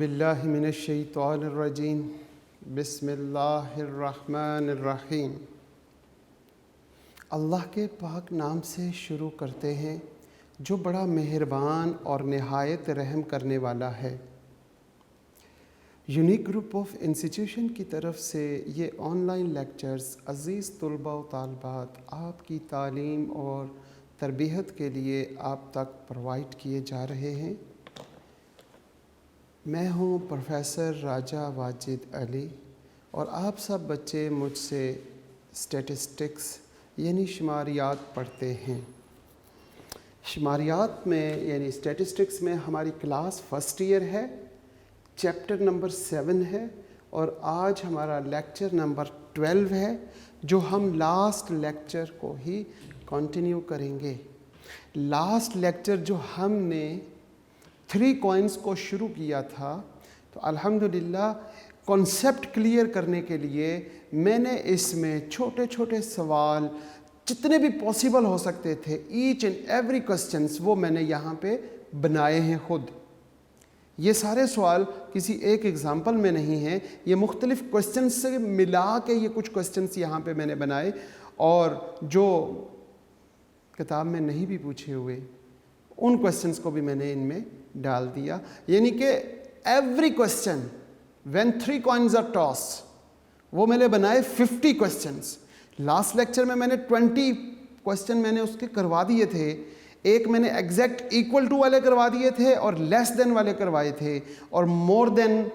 औज़ुबिल्लाहि मिनश्शैतानिर्रजीम बिस्मिल्लाहिर्रहमानिर्रहीम। अल्लाह के पाक नाम से शुरू करते हैं जो बड़ा मेहरबान और नहायत रहम करने वाला है। यूनिक ग्रुप ऑफ इंस्टीट्यूशन की तरफ से ये ऑनलाइन लेक्चर्स अज़ीज़ तलबा व तालिबात आपकी तालीम और तरबियत के लिए आप तक प्रोवाइड किए जा रहे हैं। मैं हूँ प्रोफेसर राजा वाजिद अली और आप सब बच्चे मुझसे स्टैटिस्टिक्स यानी शुमारियात पढ़ते हैं। शुमारियात में यानी स्टैटिस्टिक्स में हमारी क्लास फर्स्ट ईयर है, चैप्टर नंबर 7 है और आज हमारा लेक्चर नंबर 12 है जो हम लास्ट लेक्चर को ही कंटिन्यू करेंगे। लास्ट लेक्चर जो हमने 3 कॉइन्स को शुरू किया था, तो अल्हम्दुलिल्लाह कॉन्सेप्ट क्लियर करने के लिए मैंने इसमें छोटे छोटे सवाल जितने भी पॉसिबल हो सकते थे, ईच एंड एवरी क्वेश्चंस वो मैंने यहाँ पे बनाए हैं खुद। ये सारे सवाल किसी एक एग्ज़ाम्पल में नहीं हैं, ये मुख्तलिफ़ क्वेश्चंस से मिला के ये कुछ क्वेश्चंस यहाँ पे मैंने बनाए और जो किताब में नहीं भी पूछे हुए उन क्वेश्चंस को भी मैंने इनमें डाल दिया। यानी कि every question when 3 coins are toss वो मैंने बनाए 50 क्वेश्चंस। लास्ट लेक्चर में मैंने 20 क्वेश्चन मैंने उसके करवा दिए थे। एक मैंने एग्जैक्ट इक्वल टू वाले करवा दिए थे और लेस देन वाले करवाए थे, और more than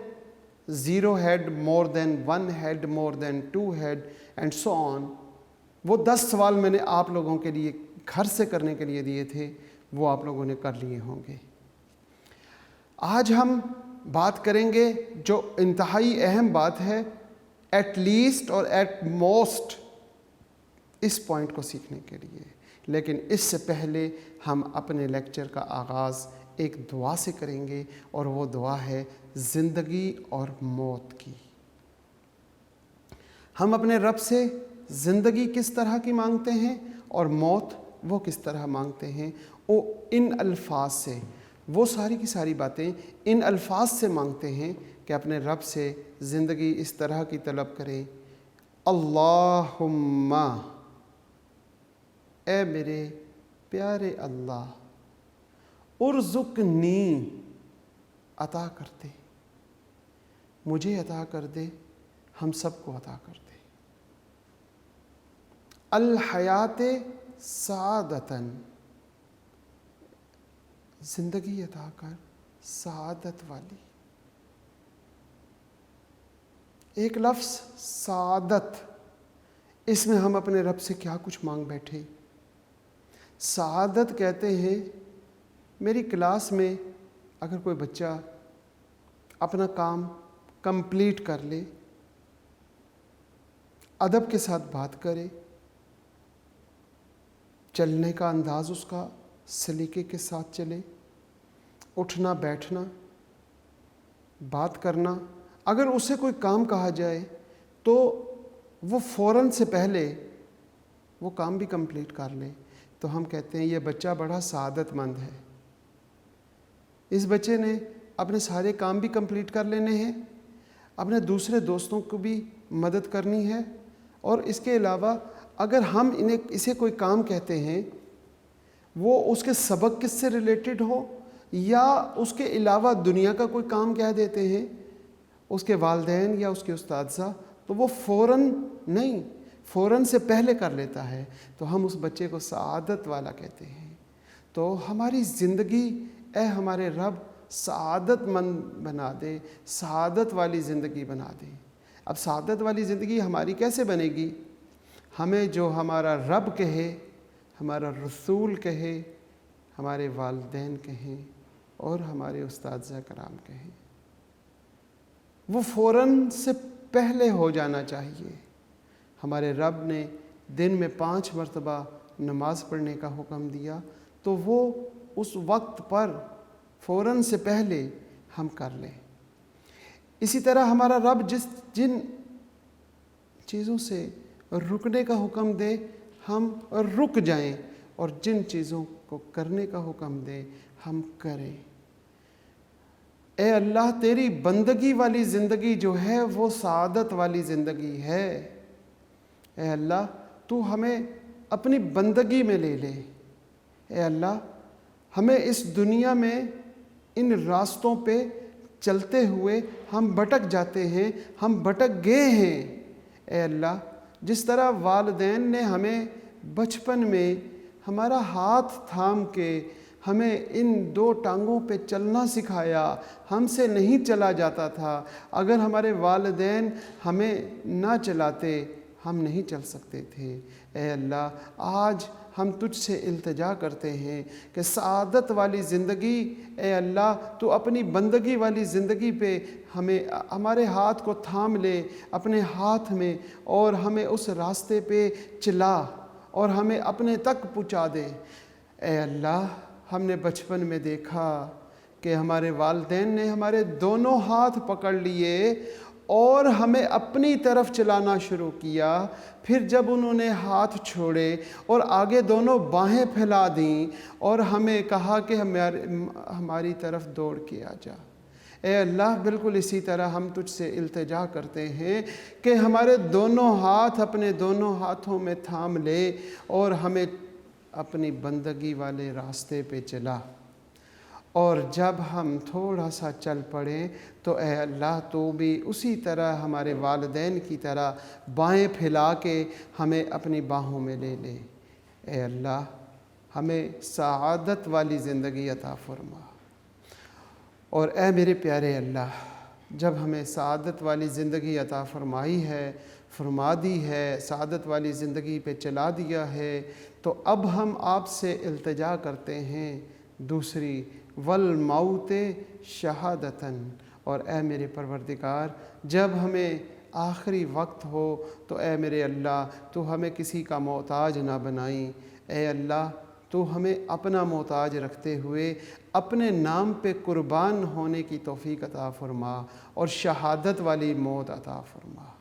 0 head, more than 1 head, more than 2 head and so on. वो 10 सवाल मैंने आप लोगों के लिए घर से करने के लिए दिए थे, वो आप लोगों ने कर लिए होंगे। आज हम बात करेंगे जो इंतहाई अहम बात है, एट लीस्ट और एट मोस्ट, इस पॉइंट को सीखने के लिए। लेकिन इससे पहले हम अपने लेक्चर का आगाज़ एक दुआ से करेंगे और वो दुआ है ज़िंदगी और मौत की। हम अपने रब से ज़िंदगी किस तरह की मांगते हैं और मौत वो किस तरह मांगते हैं, वो इन अल्फाज से, वो सारी की सारी बातें इन अल्फाज से मांगते हैं कि अपने रब से ज़िंदगी इस तरह की तलब करें, अल्लाहुम्मा, ए मेरे प्यारे अल्लाह, उर्ज़ुक़नी, अता कर दे, मुझे अता कर दे, हम सबको अता कर दे, अल हयाते सादतन, ज़िंदगी अता कर सादत वाली। एक लफ्ज़ सादत, इसमें हम अपने रब से क्या कुछ मांग बैठे। सादत कहते हैं, मेरी क्लास में अगर कोई बच्चा अपना काम कंप्लीट कर ले, अदब के साथ बात करे, चलने का अंदाज़ उसका सलीके के साथ चले, उठना बैठना, बात करना, अगर उसे कोई काम कहा जाए तो वो फ़ौरन से पहले वो काम भी कंप्लीट कर ले, तो हम कहते हैं ये बच्चा बड़ा सादतमंद है। इस बच्चे ने अपने सारे काम भी कंप्लीट कर लेने हैं, अपने दूसरे दोस्तों को भी मदद करनी है, और इसके अलावा अगर हम इसे कोई काम कहते हैं, वो उसके सबक किससे रिलेटेड हो या उसके अलावा दुनिया का कोई काम कह देते हैं, उसके वालिदैन या उसके उस्तादज़ा, तो वो फ़ौरन नहीं, फ़ौरन से पहले कर लेता है, तो हम उस बच्चे को सआदत वाला कहते हैं। तो हमारी ज़िंदगी ए हमारे रब सआदतमंद बना दे, सआदत वाली ज़िंदगी बना दे। अब सआदत वाली ज़िंदगी हमारी कैसे बनेगी? हमें जो हमारा रब कहे, हमारा रसूल कहे, हमारे वालिदैन कहें और हमारे उस्ताद कराम कहें, वो फ़ौरन से पहले हो जाना चाहिए। हमारे रब ने दिन में 5 मरतबा नमाज़ पढ़ने का हुक्म दिया, तो वो उस वक्त पर फ़ौरन से पहले हम कर लें। इसी तरह हमारा रब जिन चीज़ों से रुकने का हुक्म दे हम रुक जाएं, और जिन चीज़ों को करने का हुक्म दे हम करें। ए अल्लाह तेरी बंदगी वाली ज़िंदगी जो है वो सआदत वाली ज़िंदगी है। ए अल्लाह तू हमें अपनी बंदगी में ले ले। ए अल्लाह हमें इस दुनिया में इन रास्तों पे चलते हुए हम भटक जाते हैं, हम भटक गए हैं। ए अल्लाह जिस तरह वालिदैन ने हमें बचपन में हमारा हाथ थाम के हमें इन दो टांगों पे चलना सिखाया, हमसे नहीं चला जाता था। अगर हमारे वालिदैन हमें ना चलाते हम नहीं चल सकते थे। ए अल्लाह आज हम तुझसे इल्तिजा करते हैं कि सआदत वाली ज़िंदगी, ए अल्लाह तू अपनी बंदगी वाली ज़िंदगी पे हमें हमारे हाथ को थाम ले अपने हाथ में और हमें उस रास्ते पे चला और हमें अपने तक पहुँचा दे। ए अल्लाह हमने बचपन में देखा कि हमारे वालिदैन ने हमारे दोनों हाथ पकड़ लिए और हमें अपनी तरफ चलाना शुरू किया। फिर जब उन्होंने हाथ छोड़े और आगे दोनों बाहें फैला दीं और हमें कहा कि हमारी तरफ दौड़ के आ जा। ए अल्लाह बिल्कुल इसी तरह हम तुझसे इल्तिजा करते हैं कि हमारे दोनों हाथ अपने दोनों हाथों में थाम ले और हमें अपनी बंदगी वाले रास्ते पे चला। और जब हम थोड़ा सा चल पड़े तो ए अल्लाह तो भी उसी तरह हमारे वालिदैन की तरह बाहें फैला के हमें अपनी बाहों में ले ले। ए अल्लाह हमें सआदत वाली ज़िंदगी अता फरमा। और ए मेरे प्यारे अल्लाह जब हमें सआदत वाली ज़िंदगी अता फरमाई है, फरमा दी है, सआदत वाली ज़िंदगी पे चला दिया है, तो अब हम आपसे इल्तिजा करते हैं दूसरी वल मौते शहादतन। और ए मेरे परवरदिगार जब हमें आखिरी वक्त हो तो ए मेरे अल्लाह तो हमें किसी का मोहताज ना बनाई। ए अल्लाह तो हमें अपना मोहताज रखते हुए अपने नाम पे कुर्बान होने की तौफीक अता फरमा और शहादत वाली मौत अता फरमा।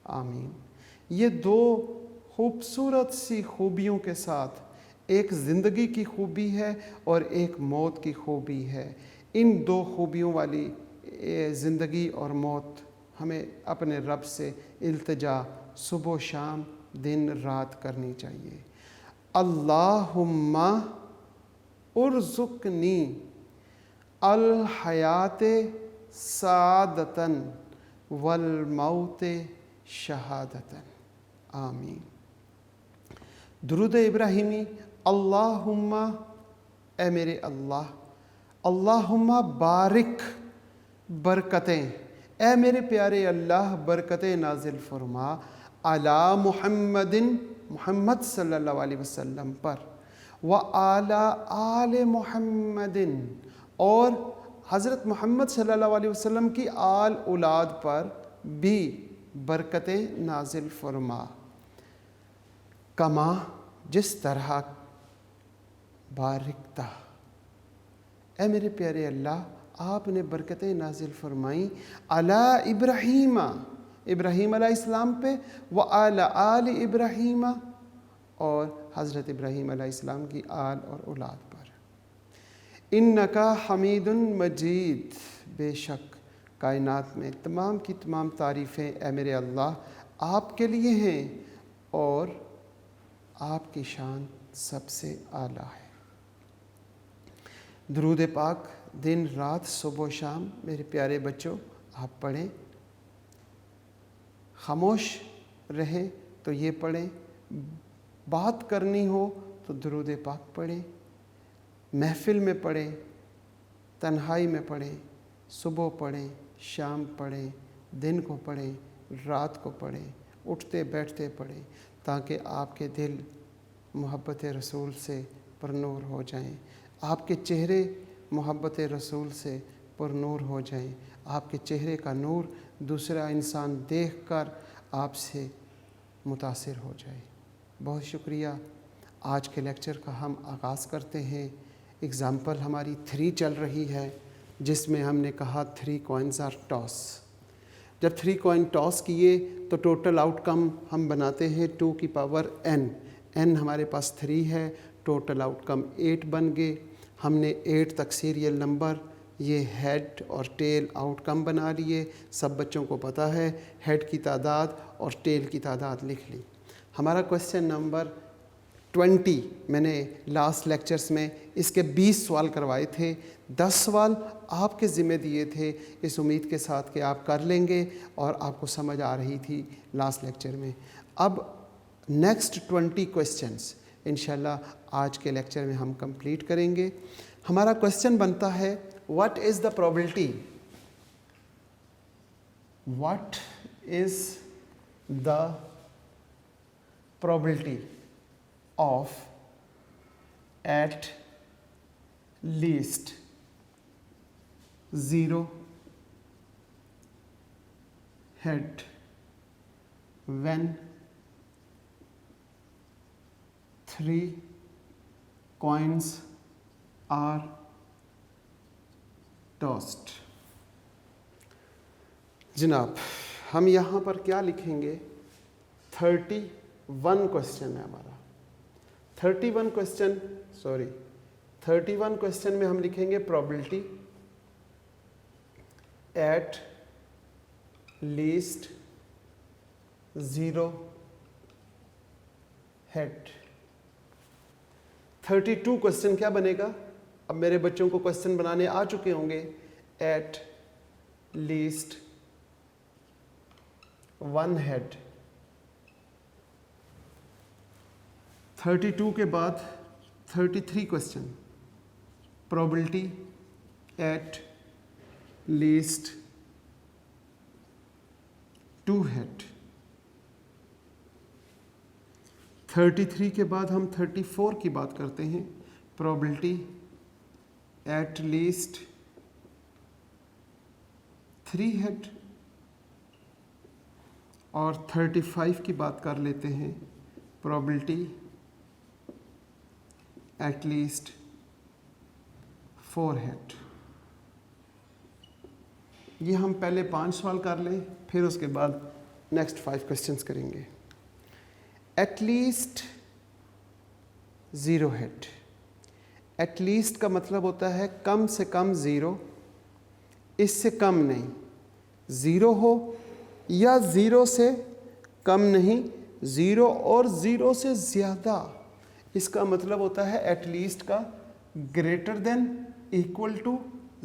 आमीन। ये दो खूबसूरत सी खूबियों के साथ एक ज़िंदगी की खूबी है और एक मौत की खूबी है। इन दो खूबियों वाली ज़िंदगी और मौत हमें अपने रब से इल्तिजा सुबह शाम दिन रात करनी चाहिए। अल्लाहुम्मा उर्ज़ुक़नी अल हयाते सादतन वल मौते शहादतन। आमीन। दुरूद इब्राहिमी। अल्लाहुम्मा ए मेरे अल्लाह, अल्लाहुम्मा बारिक बरकतें, ए मेरे प्यारे अल्लाह बरकतें नाजिल फरमा अला मुहम्मदिन मुहम्मद सल्लल्लाहु अलैहि वसल्लम पर व आला आले मुहम्मदिन और हज़रत मोहम्मद सल्लल्लाहु अलैहि वसल्लम की आल औलाद पर भी बरकतें नाजिल फरमा। कमा जिस तरह बारिकता, ए मेरे प्यारे अल्लाह आपने बरकतें नाजिल फरमाई अला इब्राहीमा, इब्राहीम अलैहिस्सलाम पे व अला आल इब्राहीमा और हज़रत इब्राहीम अलैहिस्सलाम की आल और औलाद पर। इन्नका हमीदुन मजीद, बेशक कायनात में तमाम की तमाम तारीफ़ें ए मेरे अल्लाह आपके लिए हैं और आपकी शान सबसे आला है। दुरूद पाक दिन रात सुबह शाम मेरे प्यारे बच्चों आप पढ़ें, खामोश रहें तो ये पढ़ें, बात करनी हो तो दुरूद पाक पढ़ें, महफ़िल में पढ़ें, तन्हाई में पढ़ें, सुबह पढ़ें, शाम पढ़ें, दिन को पढ़ें, रात को पढ़ें, उठते बैठते पढ़ें, ताकि आपके दिल मोहब्बत रसूल से परनूर हो जाएं, आपके चेहरे मोहब्बत रसूल से परनूर हो जाएं, आपके चेहरे का नूर दूसरा इंसान देखकर आपसे मुतासिर हो जाए। बहुत शुक्रिया। आज के लेक्चर का हम आगाज़ करते हैं। एग्ज़ाम्पल हमारी 3 चल रही है जिसमें हमने कहा 3 कॉइन्स आर टॉस। जब 3 कॉइन टॉस किए तो टोटल आउटकम हम बनाते हैं 2 की पावर n। n हमारे पास 3 है, टोटल आउटकम 8 बन गए। हमने 8 तक सीरियल नंबर ये हेड और टेल आउटकम बना लिए, सब बच्चों को पता है, हेड की तादाद और टेल की तादाद लिख ली। हमारा क्वेश्चन नंबर 20 मैंने लास्ट लेक्चर्स में इसके 20 सवाल करवाए थे। 10 सवाल आपके ज़िम्मे दिए थे इस उम्मीद के साथ कि आप कर लेंगे और आपको समझ आ रही थी लास्ट लेक्चर में। अब नेक्स्ट 20 क्वेश्चंस इंशाल्लाह आज के लेक्चर में हम कंप्लीट करेंगे। हमारा क्वेश्चन बनता है, what is the probability, what is the probability of at least 0 head when 3 coins are tossed। जनाब हम यहाँ पर क्या लिखेंगे, 31 क्वेश्चन है हमारा। 31 क्वेश्चन में हम लिखेंगे probability at least 0 head. 32 question क्या बनेगा, अब मेरे बच्चों को क्वेश्चन बनाने आ चुके होंगे। Eight least 1 head. 32 के बाद 33 question, probability at least 2 head. 33 के बाद हम 34 की बात करते हैं, प्रोबेबिलिटी एट लीस्ट 3 हेड। और 35 की बात कर लेते हैं, प्रोबेबिलिटी एट लीस्ट 4 हेड। ये हम पहले 5 सवाल कर लें, फिर उसके बाद नेक्स्ट 5 क्वेश्चंस करेंगे। Eight least 0 head. At least का मतलब होता है कम से कम 0, इससे कम नहीं। 0 हो या 0 से कम नहीं, 0 और 0 से ज़्यादा। इसका मतलब होता है एटलीस्ट का ग्रेटर देन इक्वल टू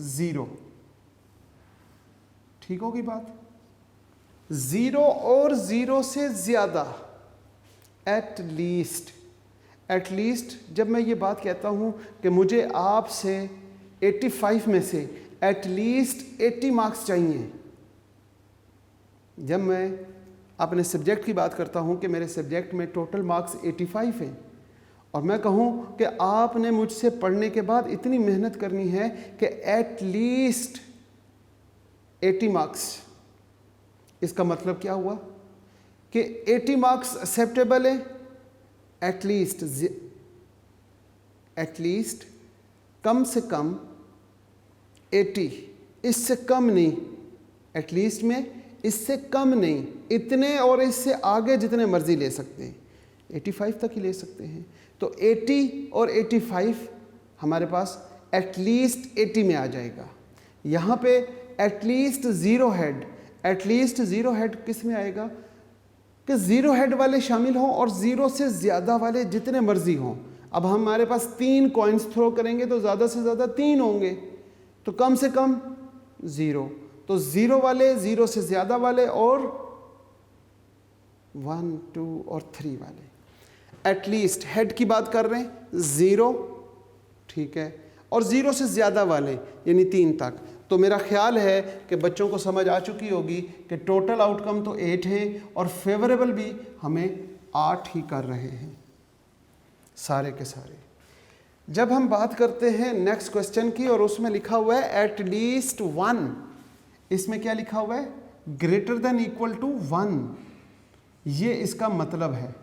0। ठीक होगी बात। 0 और 0 से ज़्यादा, एटलीस्ट। एटलीस्ट जब मैं ये बात कहता हूँ कि मुझे आपसे 85 में से एटलीस्ट 80 मार्क्स चाहिए, जब मैं अपने सब्जेक्ट की बात करता हूँ कि मेरे सब्जेक्ट में टोटल मार्क्स 85 हैं, और मैं कहूँ कि आपने मुझसे पढ़ने के बाद इतनी मेहनत करनी है कि एट लीस्ट 80 मार्क्स, इसका मतलब क्या हुआ कि 80 मार्क्स एक्सेप्टेबल है। एटलीस्ट कम से कम 80, इससे कम नहीं। एटलीस्ट में इससे कम नहीं, इतने और इससे आगे जितने मर्जी ले सकते हैं, 85 तक ही ले सकते हैं। तो 80 और 85 हमारे पास एटलीस्ट 80 में आ जाएगा। यहाँ पे एटलीस्ट 0 हेड, एटलीस्ट 0 हेड किस में आएगा कि 0 हेड वाले शामिल हों और 0 से ज़्यादा वाले जितने मर्जी हों। अब हमारे पास 3 कॉइन्स थ्रो करेंगे तो ज़्यादा से ज़्यादा 3 होंगे, तो कम से कम 0। तो 0 वाले, 0 से ज़्यादा वाले और 1, 2 और 3 वाले। एटलीस्ट हेड की बात कर रहे हैं 0, ठीक है, और 0 से ज़्यादा वाले यानी 3 तक। तो मेरा ख्याल है कि बच्चों को समझ आ चुकी होगी कि टोटल आउटकम तो 8 है और फेवरेबल भी हमें 8 ही कर रहे हैं सारे के सारे। जब हम बात करते हैं नेक्स्ट क्वेश्चन की और उसमें लिखा हुआ है एट लीस्ट 1, इसमें क्या लिखा हुआ है, ग्रेटर देन इक्वल टू 1। ये इसका मतलब है।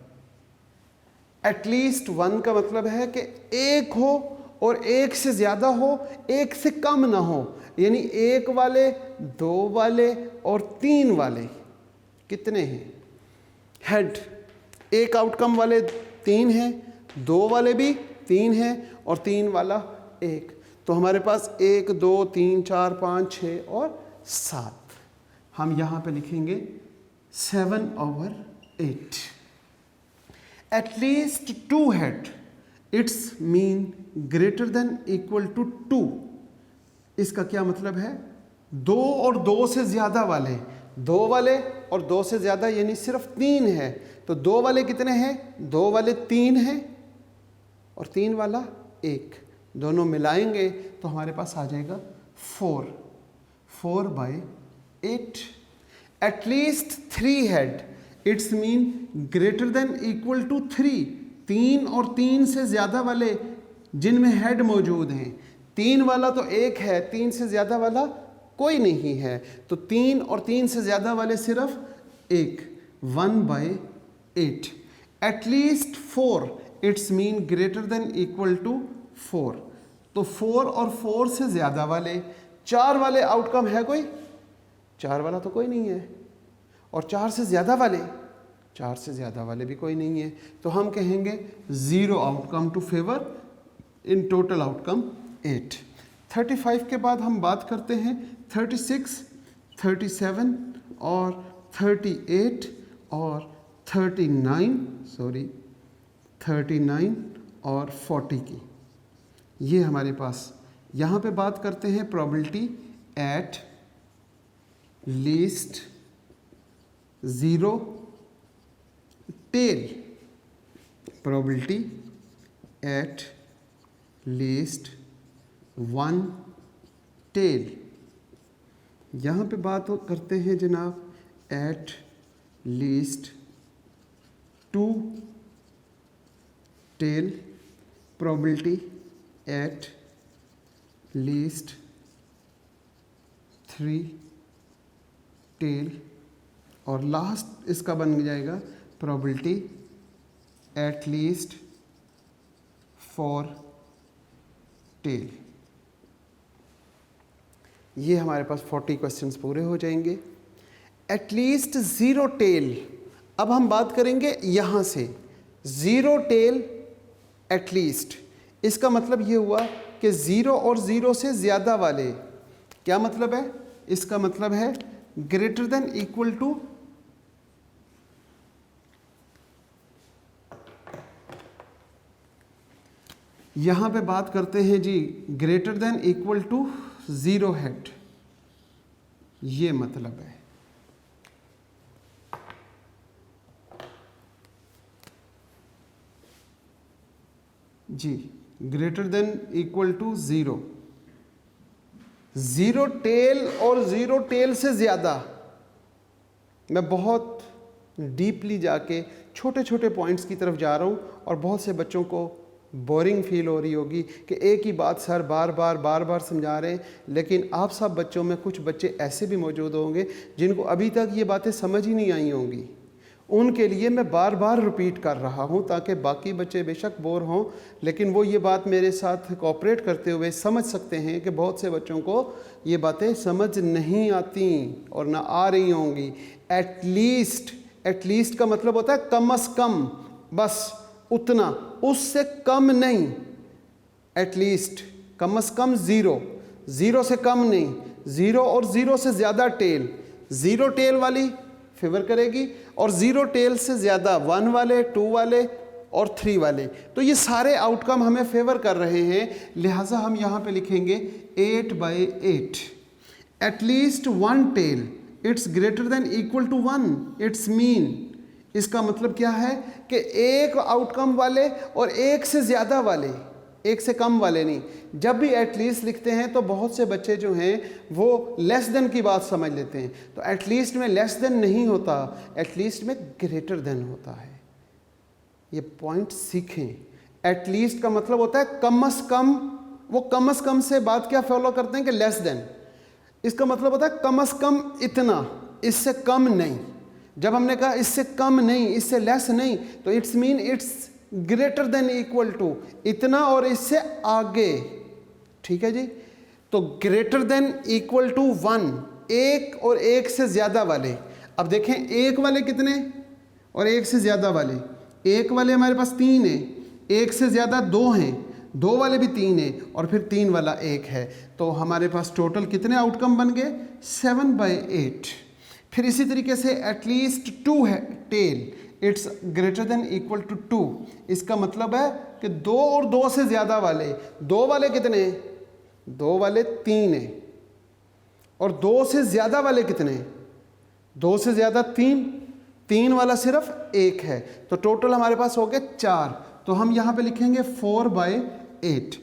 एटलीस्ट 1 का मतलब है कि एक हो और एक से ज़्यादा हो, एक से कम ना हो, यानी 1 वाले, 2 वाले और 3 वाले कितने हैं हेड। एक आउटकम वाले 3 हैं, 2 वाले भी 3 हैं और 3 वाला 1। तो हमारे पास 1 2 3 4 5 6 और 7। हम यहाँ पे लिखेंगे 7/8। At least 2 head, it's mean greater than equal to 2। इसका क्या मतलब है? 2 और 2 से ज़्यादा वाले, 2 वाले और 2 से ज़्यादा यानी सिर्फ 3 है। तो 2 वाले कितने हैं? 2 वाले 3 हैं और 3 वाला 1, दोनों मिलाएंगे तो हमारे पास आ जाएगा 4/8। At least 3 head, it's mean greater than equal to 3। 3 और 3 से ज़्यादा वाले जिनमें हेड मौजूद हैं, 3 वाला तो 1 है, 3 से ज़्यादा वाला कोई नहीं है, तो 3 और 3 से ज़्यादा वाले सिर्फ 1, 1/8। At least 4, it's mean greater than equal to 4। तो 4 और 4 से ज़्यादा वाले, 4 वाले आउटकम है कोई? 4 वाला तो कोई नहीं है। और 4 से ज़्यादा वाले, 4 से ज़्यादा वाले भी कोई नहीं है। तो हम कहेंगे 0 outcome to favour, in total outcome 8। 35 के बाद हम बात करते हैं 36, 37 और 38 और 39 और 40 की। ये हमारे पास यहाँ पे बात करते हैं probability at least 0 tail, probability at least 1 tail. यहाँ पे बात करते हैं जनाब at least 2 tail, probability at least 3 tail, और लास्ट इसका बन जाएगा प्रोबेबिलिटी एट लीस्ट 4 टेल। ये हमारे पास 40 क्वेश्चंस पूरे हो जाएंगे। एटलीस्ट 0 टेल, अब हम बात करेंगे यहाँ से 0 टेल एटलीस्ट। इसका मतलब ये हुआ कि 0 और 0 से ज़्यादा वाले, क्या मतलब है? इसका मतलब है ग्रेटर देन इक्वल टू, यहाँ पे बात करते हैं G greater than equal to 0 head, ये मतलब है। G greater than equal to 0, 0 tail और 0 टेल से ज़्यादा। मैं बहुत डीपली जाके छोटे छोटे पॉइंट्स की तरफ जा रहा हूँ और बहुत से बच्चों को बोरिंग फील हो रही होगी कि एक ही बात सर बार बार समझा रहे हैं, लेकिन आप सब बच्चों में कुछ बच्चे ऐसे भी मौजूद होंगे जिनको अभी तक ये बातें समझ ही नहीं आई होंगी। उनके लिए मैं बार बार रिपीट कर रहा हूँ ताकि बाकी बच्चे बेशक बोर हों, लेकिन वो ये बात मेरे साथ कोऑपरेट करते हुए समझ सकते हैं कि बहुत से बच्चों को ये बातें समझ नहीं आती और ना आ रही होंगी। एटलीस्ट का मतलब होता है कम अज़ कम, बस उतना, उससे कम नहीं। एटलीस्ट कम अज़ कम 0 से कम नहीं, 0 और 0 से ज़्यादा टेल, 0 टेल वाली फेवर करेगी और 0 टेल से ज़्यादा 1 वाले, 2 वाले और 3 वाले। तो ये सारे आउटकम हमें फेवर कर रहे हैं, लिहाजा हम यहाँ पे लिखेंगे 8/8। At least 1 tail, it's greater than equal to 1, it's mean, इसका मतलब क्या है कि एक आउटकम वाले और एक से ज़्यादा वाले, एक से कम वाले नहीं। जब भी एटलीस्ट लिखते हैं तो बहुत से बच्चे जो हैं वो लेस देन की बात समझ लेते हैं, तो एटलीस्ट में लेस देन नहीं होता, एटलीस्ट में ग्रेटर देन होता है। ये पॉइंट सीखें। एटलीस्ट का मतलब होता है कम अज़ कम, वो कम अज़ कम से बात क्या फॉलो करते हैं कि लेस देन। इसका मतलब होता है कम अज़ कम इतना, इससे कम नहीं। जब हमने कहा इससे कम नहीं, इससे लेस नहीं, तो it's mean it's greater than equal to, इतना और इससे आगे। ठीक है जी। तो ग्रेटर देन इक्वल टू 1, एक और एक से ज़्यादा वाले। अब देखें एक वाले कितने और एक से ज़्यादा वाले। एक वाले हमारे पास 3 हैं, एक से ज़्यादा 2 हैं, 2 वाले भी 3 है और फिर 3 वाला 1 है। तो हमारे पास टोटल कितने आउटकम बन गए? 7/8। फिर इसी तरीके से एटलीस्ट 2 है tail, it's greater than equal to 2। इसका मतलब है कि 2 और 2 से ज़्यादा वाले, 2 वाले कितने? 2 वाले 3 है और 2 से ज़्यादा वाले कितने? 2 से ज़्यादा 3, 3 वाला सिर्फ 1 है। तो टोटल हमारे पास हो गए 4। तो हम यहाँ पे लिखेंगे 4/8।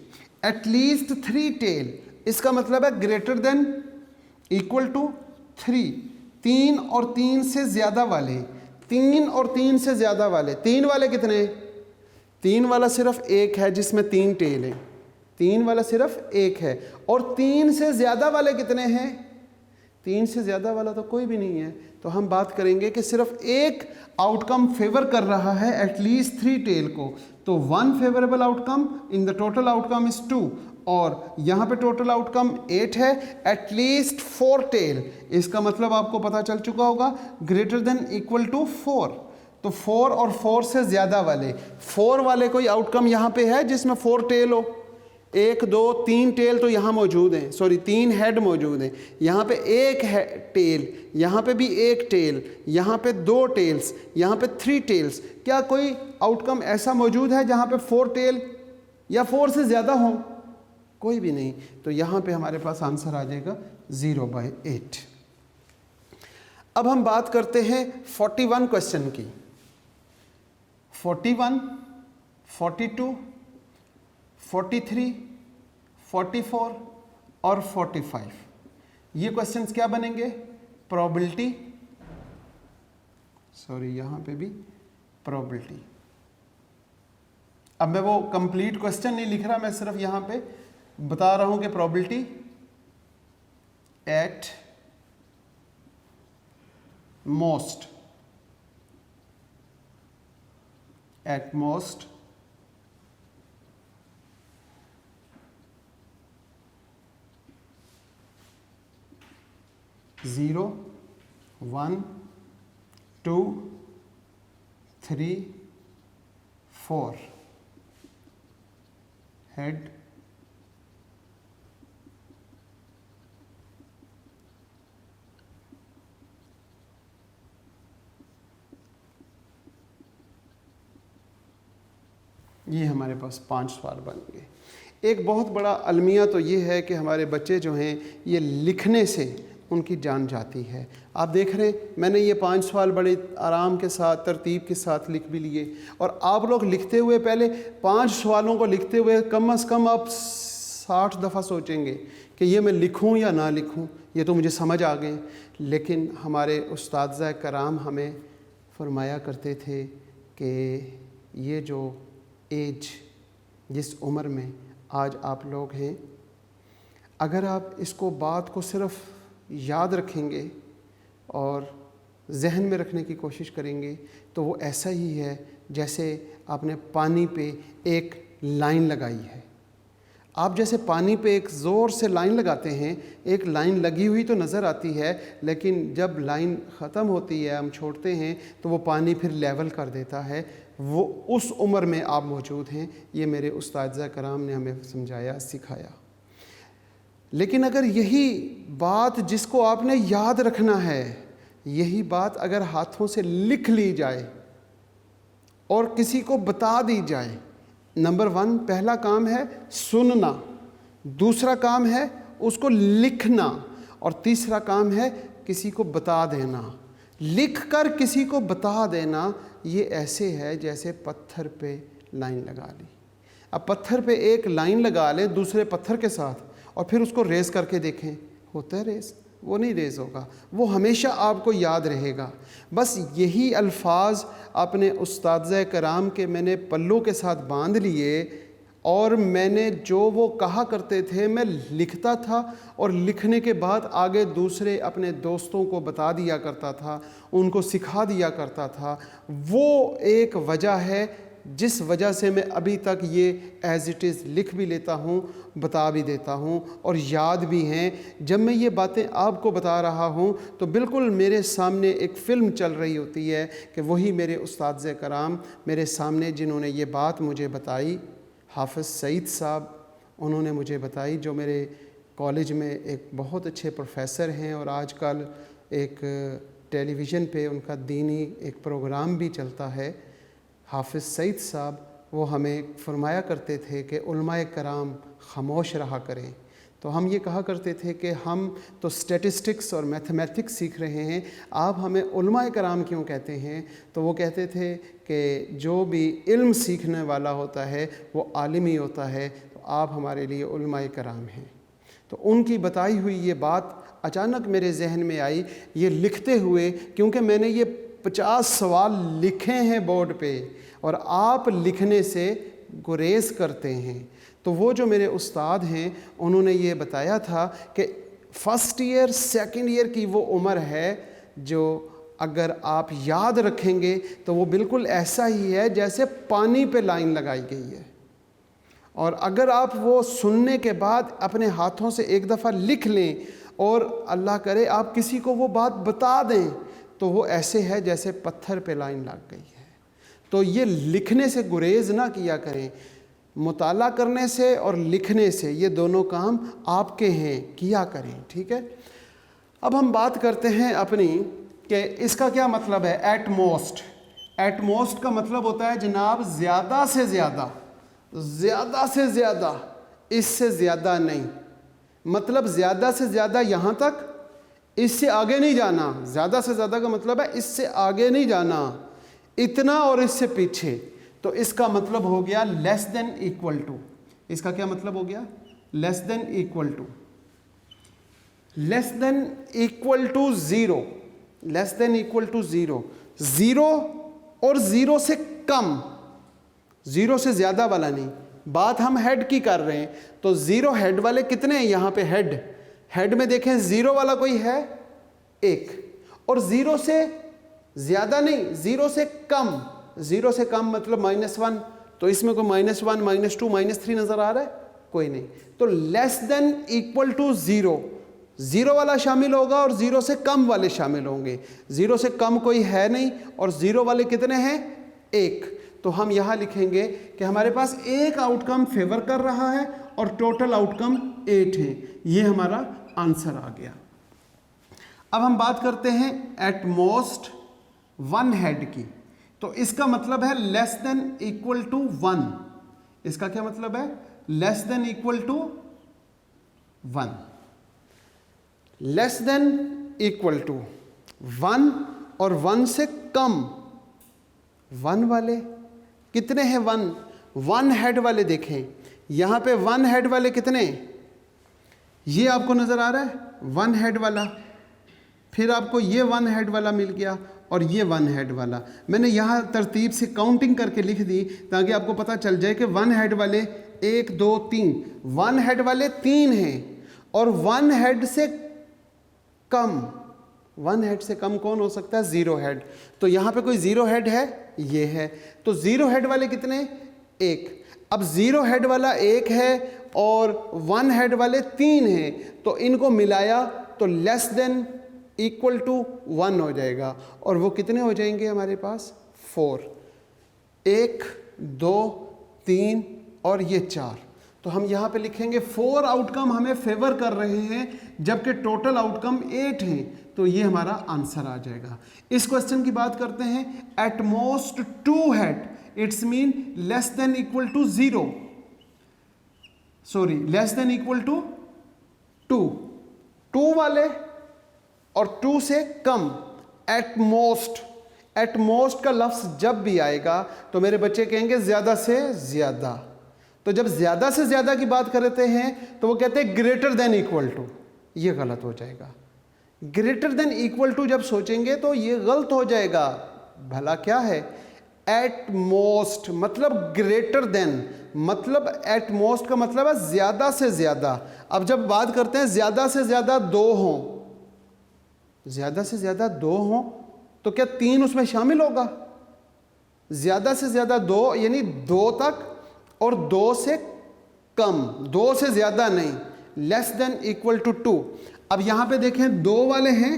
एटलीस्ट 3 टेल, इसका मतलब है ग्रेटर देन इक्वल टू 3। 3 और 3 से ज़्यादा वाले, 3 और 3 से ज़्यादा वाले, 3 वाले कितने? 3 वाला सिर्फ 1 है जिसमें 3 टेल है, 3 वाला सिर्फ 1 है। और 3 से ज़्यादा वाले कितने हैं? 3 से ज़्यादा वाला तो कोई भी नहीं है। तो हम बात करेंगे कि सिर्फ एक आउटकम फेवर कर रहा है एटलीस्ट 3 टेल को। तो 1 favourable outcome in the total outcome is 2 और यहाँ पे टोटल आउटकम 8 है, एटलीस्ट 4 टेल। इसका मतलब आपको पता चल चुका होगा, ग्रेटर देन इक्वल टू 4। तो 4 और 4 से ज़्यादा वाले, 4 वाले कोई आउटकम यहाँ पे है जिसमें 4 टेल हो? 1 2 3 टेल तो यहाँ मौजूद हैं, सॉरी 3 हेड मौजूद हैं। यहाँ पे 1 है टेल, यहाँ पे भी 1 टेल, यहाँ पे 2 टेल्स, यहाँ पे 3 टेल्स। क्या कोई आउटकम ऐसा मौजूद है जहाँ पे 4 टेल या 4 से ज़्यादा हो? कोई भी नहीं। तो यहाँ पे हमारे पास आंसर आ जाएगा 0/8। अब हम बात करते हैं 41 क्वेश्चन की। 41, 42, 43, 44 और 45। ये क्वेश्चंस क्या बनेंगे? प्रोबेबिलिटी, सॉरी यहाँ पे भी प्रोबेबिलिटी। अब मैं वो कंप्लीट क्वेश्चन नहीं लिख रहा, मैं सिर्फ यहाँ पे बता रहा हूं कि probability at most, at most 0, 1, 2, 3, 4 head, ये हमारे पास 5 सवाल बन गए। एक बहुत बड़ा अलमिया तो ये है कि हमारे बच्चे जो हैं ये लिखने से उनकी जान जाती है। आप देख रहे हैं मैंने ये 5 सवाल बड़े आराम के साथ, तरतीब के साथ लिख भी लिए। और आप लोग लिखते हुए, पहले 5 सवालों को लिखते हुए कम से कम आप 60 दफ़ा सोचेंगे कि ये मैं लिखूं या ना लिखूं, ये तो मुझे समझ आ गए। लेकिन हमारे उस्ताद कराम हमें फरमाया करते थे कि ये जो एज, जिस उम्र में आज आप लोग हैं, अगर आप इसको बात को सिर्फ याद रखेंगे और जहन में रखने की कोशिश करेंगे तो वो ऐसा ही है जैसे आपने पानी पे एक लाइन लगाई है। आप जैसे पानी पे एक ज़ोर से लाइन लगाते हैं, एक लाइन लगी हुई तो नज़र आती है, लेकिन जब लाइन ख़त्म होती है, हम छोड़ते हैं, तो वो पानी फिर लेवल कर देता है। वो उस उम्र में आप मौजूद हैं। ये मेरे उस्ताद कराम ने हमें समझाया, सिखाया। लेकिन अगर यही बात जिसको आपने याद रखना है, यही बात अगर हाथों से लिख ली जाए और किसी को बता दी जाए, नंबर 1 पहला काम है सुनना, दूसरा काम है उसको लिखना और तीसरा काम है किसी को बता देना। लिख कर किसी को बता देना ये ऐसे है जैसे पत्थर पे लाइन लगा ली। अब पत्थर पे एक लाइन लगा लें दूसरे पत्थर के साथ और फिर उसको रेस करके देखें, होता है रेस? वो नहीं रेस होगा, वो हमेशा आपको याद रहेगा। बस यही अल्फाज अपने उस्ताद कराम के मैंने पल्लों के साथ बांध लिए और मैंने जो वो कहा करते थे मैं लिखता था और लिखने के बाद आगे दूसरे अपने दोस्तों को बता दिया करता था, उनको सिखा दिया करता था। वो एक वजह है जिस वजह से मैं अभी तक ये एज़ इट इज़ लिख भी लेता हूँ, बता भी देता हूँ और याद भी हैं। जब मैं ये बातें आपको बता रहा हूँ तो बिल्कुल मेरे सामने एक फ़िल्म चल रही होती है कि वही मेरे उस्ताद कराम मेरे सामने जिन्होंने ये बात मुझे बताई, हाफिज़ सईद साहब, उन्होंने मुझे बताई, जो मेरे कॉलेज में एक बहुत अच्छे प्रोफेसर हैं और आजकल एक टेलीविज़न पे उनका दीनी एक प्रोग्राम भी चलता है। हाफिज़ सईद साहब वो हमें फरमाया करते थे कि उलमाए कराम खामोश रहा करें। तो हम ये कहा करते थे कि हम तो स्टैटिस्टिक्स और मैथमेटिक्स सीख रहे हैं, आप हमें उलमाए कराम क्यों कहते हैं? तो वो कहते थे कि जो भी इल्म सीखने वाला होता है वो आलिम ही होता है, तो आप हमारे लिए उलमाए कराम हैं। तो उनकी बताई हुई ये बात अचानक मेरे जहन में आई ये लिखते हुए, क्योंकि मैंने ये 50 सवाल लिखे हैं बोर्ड पे और आप लिखने से गुरेज करते हैं। तो वो जो मेरे उस्ताद हैं उन्होंने ये बताया था कि फ़र्स्ट ईयर सेकंड ईयर की वो उम्र है जो अगर आप याद रखेंगे तो वो बिल्कुल ऐसा ही है जैसे पानी पे लाइन लगाई गई है, और अगर आप वो सुनने के बाद अपने हाथों से एक दफ़ा लिख लें और अल्लाह करे आप किसी को वो बात बता दें तो वो ऐसे है जैसे पत्थर पे लाइन लग गई है। तो ये लिखने से गुरेज ना किया करें, मुताला करने से और लिखने से ये दोनों काम आपके हैं, किया करें। ठीक है, अब हम बात करते हैं अपनी कि इसका क्या मतलब है। एट मोस्ट, एट मोस्ट का मतलब होता है जनाब ज़्यादा से ज़्यादा, ज़्यादा से ज़्यादा, इससे ज़्यादा नहीं। मतलब ज़्यादा से ज़्यादा यहाँ तक, इससे आगे नहीं जाना। ज़्यादा से ज़्यादा का मतलब है इससे आगे नहीं जाना, इतना और इससे पीछे। तो इसका मतलब हो गया लेस देन इक्वल टू। इसका क्या मतलब हो गया? Less than equal to, less than equal to zero, less than equal to zero, zero और ज़ीरो से कम, ज़ीरो से ज़्यादा वाला नहीं। बात हम हेड की कर रहे हैं, तो ज़ीरो हेड वाले कितने हैं यहाँ पे? हेड, हेड में देखें ज़ीरो वाला कोई है? एक। और ज़ीरो से ज़्यादा नहीं, ज़ीरो से कम, ज़ीरो से कम मतलब -1। तो इसमें कोई -1, -2, -3 नज़र आ रहा है? कोई नहीं। तो less than equal to zero, zero वाला शामिल होगा और ज़ीरो से कम वाले शामिल होंगे। ज़ीरो से कम कोई है नहीं और ज़ीरो वाले कितने हैं? एक। तो हम यहाँ लिखेंगे कि हमारे पास एक आउटकम फेवर कर रहा है और टोटल आउटकम 8 है। ये हमारा आंसर आ गया। अब हम बात करते हैं एट मोस्ट वन हेड की। तो इसका मतलब है लेस देन इक्वल टू 1। इसका क्या मतलब है? Less than equal to 1, less than equal to 1 और 1 से कम। 1 वाले कितने हैं? 1, 1 हेड वाले देखें यहाँ पे 1 हेड वाले कितने? ये आपको नज़र आ रहा है 1 हेड वाला, फिर आपको ये 1 हेड वाला मिल गया और ये 1 हेड वाला। मैंने यहाँ तरतीब से काउंटिंग करके लिख दी ताकि आपको पता चल जाए कि 1 हेड वाले 1 2 3, 1 हेड वाले 3 हैं और 1 हेड से कम, 1 हेड से कम कौन हो सकता है? Zero head. तो यहाँ पे कोई ज़ीरो हेड है? ये है। तो ज़ीरो हेड वाले कितने? 1। अब ज़ीरो हेड वाला 1 है और 1 हेड वाले 3 हैं, तो इनको मिलाया तो लेस देन इक्वल टू 1 हो जाएगा। और वो कितने हो जाएंगे हमारे पास? 4। 1 2 3 और ये 4। तो हम यहाँ पे लिखेंगे 4 आउटकम हमें फेवर कर रहे हैं जबकि टोटल आउटकम 8 हैं। तो ये हमारा आंसर आ जाएगा। इस क्वेश्चन की बात करते हैं। At most 2 head, it's mean less than equal to 0, sorry less than equal to 2, 2 वाले और 2 से कम। एट मोस्ट, एट मोस्ट का लफ्ज़ जब भी आएगा तो मेरे बच्चे कहेंगे ज़्यादा से ज़्यादा। तो जब ज़्यादा से ज़्यादा की बात करते हैं तो वो कहते हैं ग्रेटर देन इक्वल टू। ये गलत हो जाएगा। ग्रेटर देन इक्वल टू जब सोचेंगे तो ये गलत हो जाएगा। भला क्या है? एट मोस्ट मतलब ग्रेटर देन, मतलब एट मोस्ट का मतलब है ज़्यादा से ज़्यादा। अब जब बात करते हैं ज़्यादा से ज़्यादा 2 हों, ज़्यादा से ज़्यादा 2 हों तो क्या 3 उसमें शामिल होगा? ज़्यादा से ज़्यादा 2 यानी 2 तक और 2 से कम, 2 से ज़्यादा नहीं, लेस देन इक्वल टू 2। अब यहाँ पे देखें 2 वाले हैं,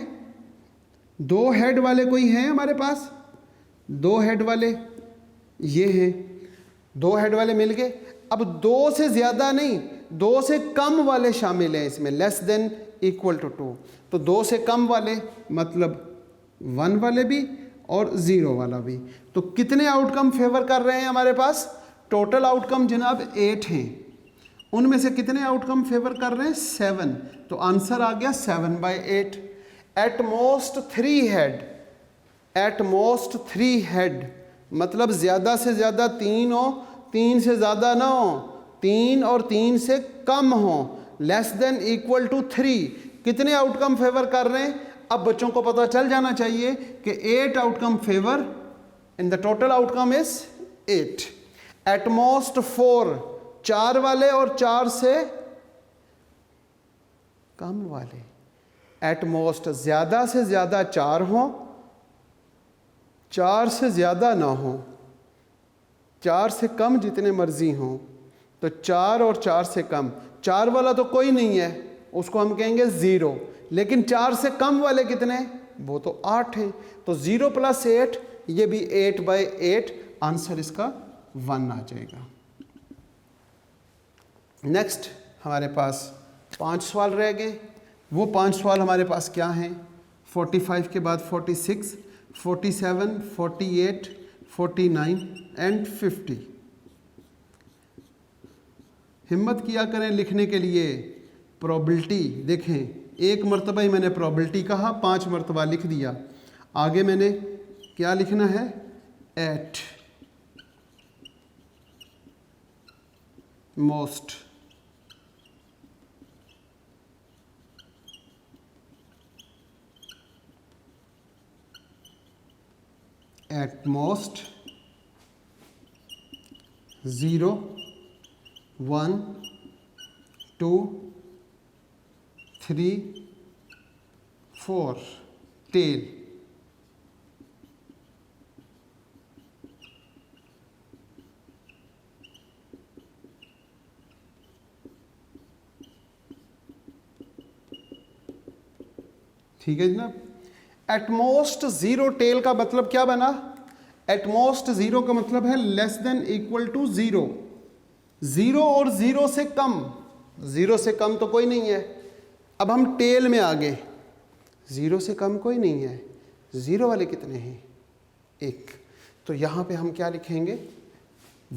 2 हेड वाले कोई हैं हमारे पास? 2 हेड वाले ये हैं, 2 हेड वाले मिल गए। अब 2 से ज़्यादा नहीं, 2 से कम वाले शामिल हैं इसमें, लेस देन इक्वल टू 2। तो 2 से कम वाले मतलब 1 वाले भी और 0 वाला भी। तो कितने आउटकम फेवर कर रहे हैं हमारे पास? टोटल आउटकम जनाब 8 हैं, उनमें से कितने आउटकम फेवर कर रहे हैं? 7। तो आंसर आ गया 7/8। At most 3 head, at most 3 head मतलब ज़्यादा से ज़्यादा 3 हो, 3 से ज़्यादा ना हो, 3 और 3 से कम हो, लेस देन इक्वल टू 3। कितने आउटकम फेवर कर रहे हैं? अब बच्चों को पता चल जाना चाहिए कि 8 outcome favour in the total outcome is 8। At most 4 4 वाले और 4 से कम वाले। एट मोस्ट ज़्यादा से ज़्यादा 4 हो, 4 से ज़्यादा ना हो, 4 से कम जितने मर्जी हों। तो 4 और 4 से कम, 4 वाला तो कोई नहीं है, उसको हम कहेंगे 0। लेकिन 4 से कम वाले कितने? वो तो 8 हैं। तो 0 + 8 ये भी 8/8। आंसर इसका 1 आ जाएगा। नेक्स्ट हमारे पास 5 सवाल रह गए। वो 5 सवाल हमारे पास क्या हैं? 45 के बाद 46, 47, 48, 49 एंड 50। हिम्मत किया करें लिखने के लिए। प्रोबेबिलिटी देखें, एक मरतबा ही मैंने प्रोबेबिलिटी कहा, 5 मरतबा लिख दिया। आगे मैंने क्या लिखना है? At most, at most 0, 1, 2, 3, 4 tail. ठीक है जनाब। एटमोस्ट 0 टेल का मतलब क्या बना? एटमोस्ट 0 का मतलब है लेस देन इक्वल टू 0। 0 और 0 से कम, 0 से कम तो कोई नहीं है। अब हम टेल में आ गए, 0 से कम कोई नहीं है। 0 वाले कितने हैं? 1। तो यहाँ पे हम क्या लिखेंगे?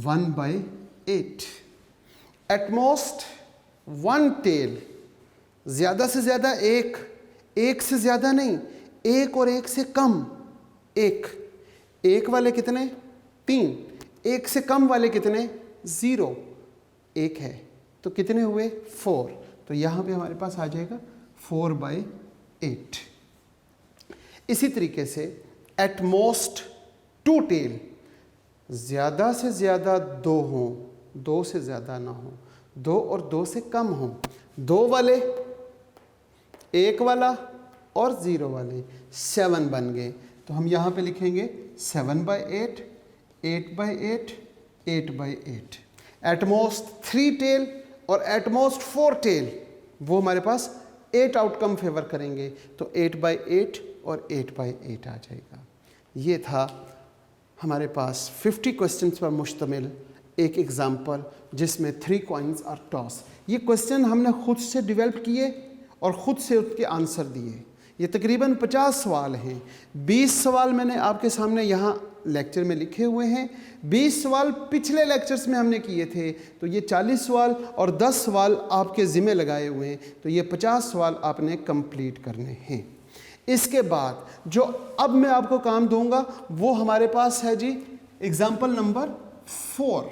1/8। एटमोस्ट 1 टेल, ज़्यादा से ज़्यादा 1, 1 से ज़्यादा नहीं, 1 और 1 से कम 1। 1 वाले कितने? 3। 1 से कम वाले कितने? 0। 1 है तो कितने हुए? 4। तो यहाँ पे हमारे पास आ जाएगा 4/8। इसी तरीके से एटमोस्ट 2 टेल, ज़्यादा से ज़्यादा 2 हों, 2 से ज़्यादा ना हो, 2 और 2 से कम हों। 2 वाले, 1 वाला और 0 वाले 7 बन गए। तो हम यहाँ पे लिखेंगे 7/8, 8/8, 8/8। एटमोस्ट 3 टेल और एटमोस्ट 4 टेल वो हमारे पास 8 आउटकम फेवर करेंगे। तो 8/8 और 8/8 आ जाएगा। ये था हमारे पास 50 क्वेश्चंस पर मुश्तमिल एक एग्जाम्पल जिसमें 3 कॉइन्स आर टॉस। ये क्वेश्चन हमने खुद से डेवलप किए और ख़ुद से उसके आंसर दिए। ये तकरीबन 50 सवाल हैं। 20 सवाल मैंने आपके सामने यहाँ लेक्चर में लिखे हुए हैं, 20 सवाल पिछले लेक्चर्स में हमने किए थे। तो ये 40 सवाल और 10 सवाल आपके ज़िम्मे लगाए हुए हैं। तो ये 50 सवाल आपने कंप्लीट करने हैं। इसके बाद जो अब मैं आपको काम दूंगा वो हमारे पास है जी एग्ज़ाम्पल नंबर 4।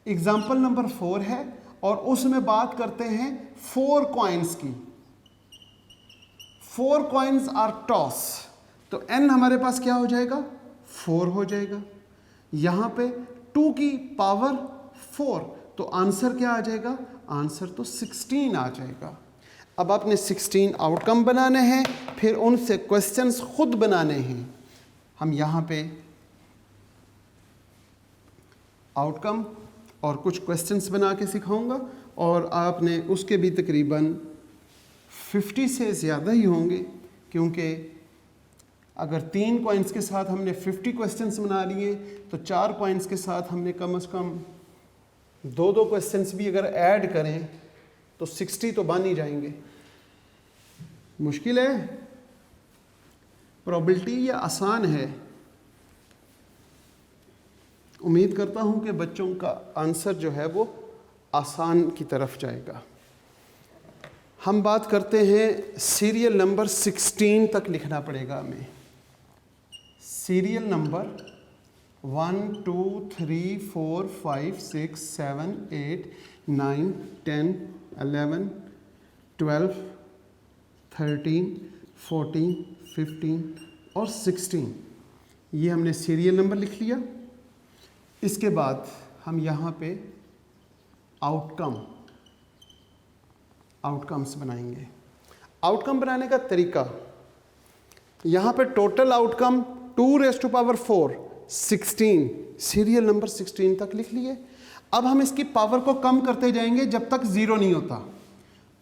एग्ज़ाम्पल नंबर 4 है और उसमें बात करते हैं 4 कॉइन्स की। 4 कॉइन्स आर टॉस। तो n हमारे पास क्या हो जाएगा? 4 हो जाएगा। यहाँ पे 2 की पावर 4, तो आंसर क्या आ जाएगा? आंसर तो 16 आ जाएगा। अब आपने 16 आउटकम बनाने हैं, फिर उनसे क्वेश्चंस खुद बनाने हैं। हम यहाँ पे आउटकम और कुछ क्वेश्चंस बना के सिखाऊंगा और आपने उसके भी तकरीबन 50 से ज़्यादा ही होंगे, क्योंकि अगर 3 पॉइंट्स के साथ हमने 50 क्वेश्चंस बना लिए तो 4 पॉइंट्स के साथ हमने कम से कम दो दो क्वेश्चंस भी अगर ऐड करें तो 60 तो बन ही जाएंगे। मुश्किल है प्रोबेबिलिटी या आसान है? उम्मीद करता हूं कि बच्चों का आंसर जो है वो आसान की तरफ जाएगा। हम बात करते हैं सीरियल नंबर 16 तक लिखना पड़ेगा हमें। सीरियल नंबर 1 2 3 4 5 6 7 8 9 10 11 12 13 14 15 और 16, ये हमने सीरियल नंबर लिख लिया। इसके बाद हम यहाँ पे आउटकम्स बनाएंगे। आउटकम बनाने का तरीका, यहाँ पे टोटल आउटकम 2⁴ 16, सीरियल नंबर 16 तक लिख लिए। अब हम इसकी पावर को कम करते जाएंगे जब तक 0 नहीं होता।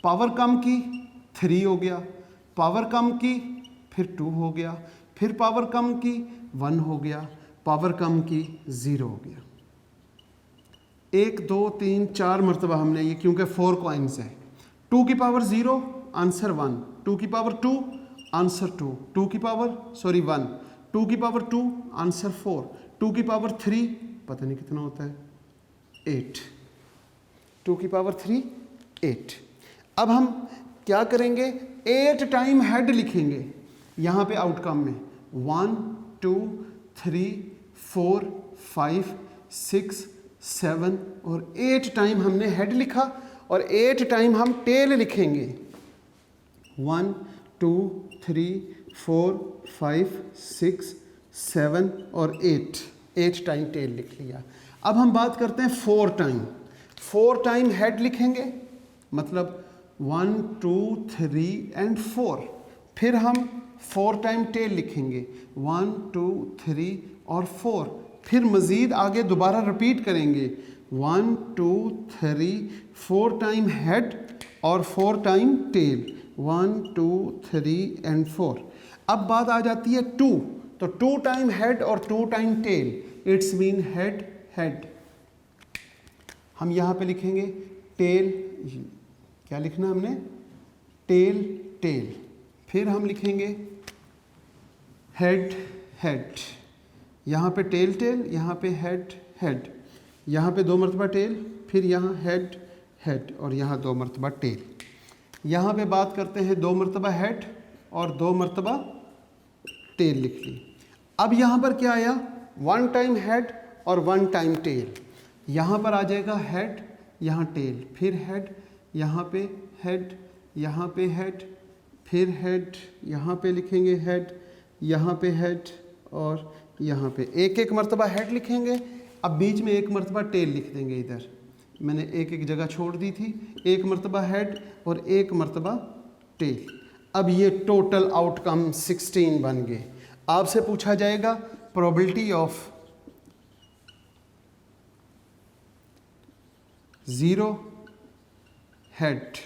पावर कम की 3 हो गया, पावर कम की फिर 2 हो गया, फिर पावर कम की 1 हो गया, पावर कम की 0 हो गया। 1 2 3 4 मरतबा हमने ये, क्योंकि 4 कॉइन्स है। 2 की पावर 0 आंसर 1, 2 की पावर 2 आंसर 2, 1, 2 की पावर 2 आंसर 4, 2 की पावर 3 पता नहीं कितना होता है 8, 2 की पावर 3 8। अब हम क्या करेंगे, 8 टाइम हेड लिखेंगे यहाँ पे आउटकम में। 1 2 3 4 5 6 7 और 8 टाइम हमने हेड लिखा और 8 टाइम हम टेल लिखेंगे। 1 2 3 4 5 6 7 और 8 टाइम टेल लिख लिया। अब हम बात करते हैं 4 टाइम हेड लिखेंगे, मतलब 1 2 3 एंड 4। फिर हम 4 टाइम टेल लिखेंगे, 1 2 3 और 4। फिर मज़ीद आगे दोबारा रिपीट करेंगे, 1 2 3 4 टाइम हेड और 4 टाइम टेल, 1 2 3 एंड 4। अब बात आ जाती है 2, तो 2 टाइम हेड और 2 time tail, it's mean head head. हम यहाँ पे लिखेंगे टेल, क्या लिखना हमने, टेल टेल। फिर हम लिखेंगे हेड हेड, यहाँ पे टेल टेल, यहाँ पे हेड हेड, यहाँ पे 2 मरतबा टेल, फिर यहाँ हेड हेड और यहाँ 2 मरतबा टेल। यहाँ पे बात करते हैं 2 मरतबा हेड और 2 मरतबा टेल लिख ली। अब यहाँ पर क्या आया, 1 टाइम हेड और 1 टाइम टेल। यहाँ पर आ जाएगा हेड, यहाँ टेल, फिर हेड, यहाँ पे हेड, यहाँ पे हेड, फिर हेड, यहाँ पे लिखेंगे हेड, यहाँ पे हेड और यहाँ पे एक मरतबा हेड लिखेंगे। अब बीच में 1 मरतबा टेल लिख देंगे। इधर मैंने एक जगह छोड़ दी थी, 1 मरतबा हेड और 1 मरतबा टेल। अब ये टोटल आउटकम 16 बन गए। आपसे पूछा जाएगा प्रोबेबिलिटी ऑफ 0 हेड,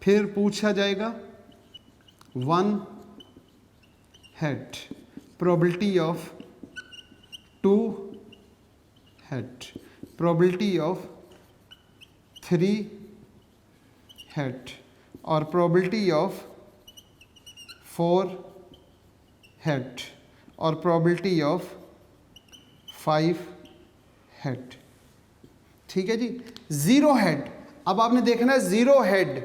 फिर पूछा जाएगा 1 head, probability of 2 head, probability of 3 head और प्रोबेबिलिटी ऑफ 4 हेड और प्रोबेबिलिटी ऑफ 5 हेड। ठीक है जी, 0 हेड। अब आपने देखना है 0 हेड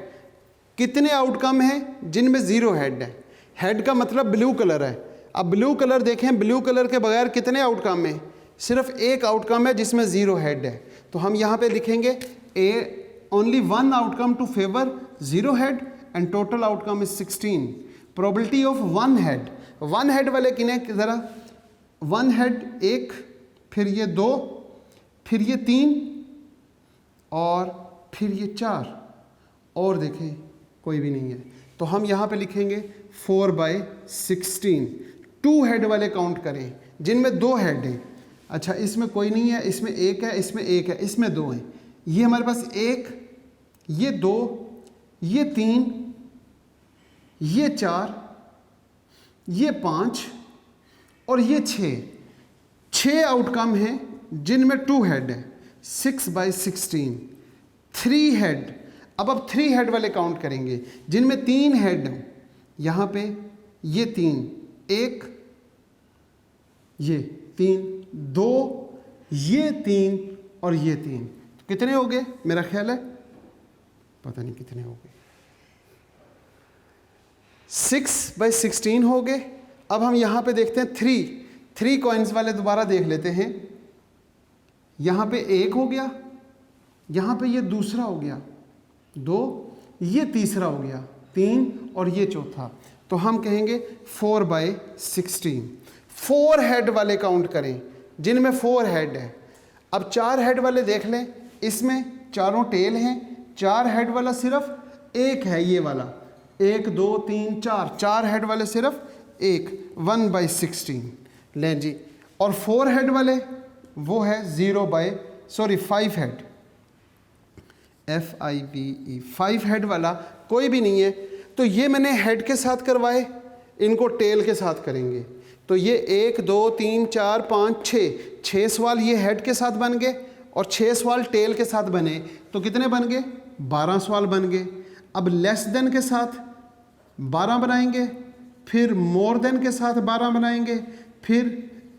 कितने आउटकम हैं जिनमें 0 हेड है। हेड का मतलब ब्लू कलर है। अब ब्लू कलर देखें, ब्लू कलर के बगैर कितने आउटकम हैं, सिर्फ 1 आउटकम है जिसमें 0 हेड है। तो हम यहाँ पे लिखेंगे only 1 outcome to favour 0 head and total outcome is 16। Probability of 1 head, 1 head वाले किन्हें ज़रा, 1 हेड 1, फिर ये 2, फिर ये 3 और फिर ये 4 और देखें कोई भी नहीं है। तो हम यहाँ पे लिखेंगे 4/16। 2 हेड वाले काउंट करें जिनमें 2 हेड हैं। अच्छा, इसमें कोई नहीं है, इसमें 1 है, इसमें 1 है, इसमें 2 हैं। ये हमारे पास 1, ये 2, ये 3, ये 4, ये 5 और ये 6 आउटकम हैं जिनमें 2 हेड है। 6/16, 3 हेड। अब 3 हेड वाले काउंट करेंगे जिनमें 3 हेड हैं। यहाँ पे ये 3, 1, ये 3, 2, ये 3 और ये 3, तो कितने हो गए? मेरा ख्याल है पता नहीं कितने हो गए, 6/16 हो गए। अब हम यहाँ पे देखते हैं 3 कॉइन्स वाले दोबारा देख लेते हैं। यहाँ पे 1 हो गया, यहाँ पे ये दूसरा हो गया 2, ये तीसरा हो गया 3 और ये चौथा। तो हम कहेंगे 4/16। 4 हेड वाले काउंट करें जिनमें 4 हेड है। अब 4 हेड वाले देख लें, इसमें चारों टेल हैं। 4 हेड वाला सिर्फ एक है, ये वाला 1 2 3 4, 4 हेड वाले सिर्फ एक, 1/16 लें जी। और 4 हेड वाले वो है 5 हेड, FIVE, 5 हेड वाला कोई भी नहीं है। तो ये मैंने हेड के साथ करवाए, इनको टेल के साथ करेंगे। तो ये 1 2 3 4 5 6 सवाल ये हेड के साथ बन गए और 6 सवाल टेल के साथ बने। तो कितने बन गए? 12 सवाल बन गए। अब लेस देन के साथ 12 बनाएंगे, फिर मोर देन के साथ 12 बनाएंगे, फिर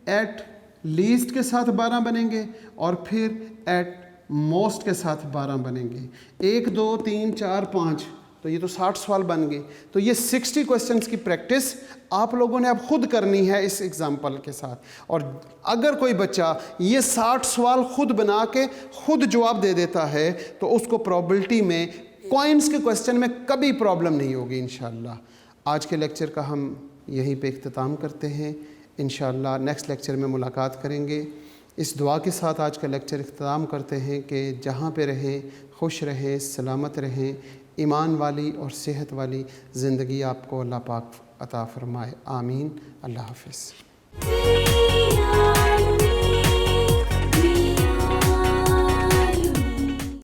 एट लीस्ट के साथ 12 बनेंगे और फिर एट मोस्ट के साथ 12 बनेंगे। 1 2 3 4 5, तो ये तो 60 सवाल बन गए। तो ये 60 क्वेश्चंस की प्रैक्टिस आप लोगों ने अब खुद करनी है इस एग्जाम्पल के साथ। और अगर कोई बच्चा ये 60 सवाल खुद बना के खुद जवाब दे देता है तो उसको प्रोबेबिलिटी में कॉइन्स के क्वेश्चन में कभी प्रॉब्लम नहीं होगी इंशाल्लाह। आज के लेक्चर का हम यहीं पे इख्तिताम करते हैं। इंशाल्लाह नेक्स्ट लेक्चर में मुलाकात करेंगे। इस दुआ के साथ आज का लेक्चर इख्तिताम करते हैं कि जहाँ पे रहें खुश रहें, सलामत रहें, ईमान वाली और सेहत वाली ज़िंदगी आपको अल्लाह पाक अता फ़रमाए। आमीन। अल्लाह हाफ़िज़।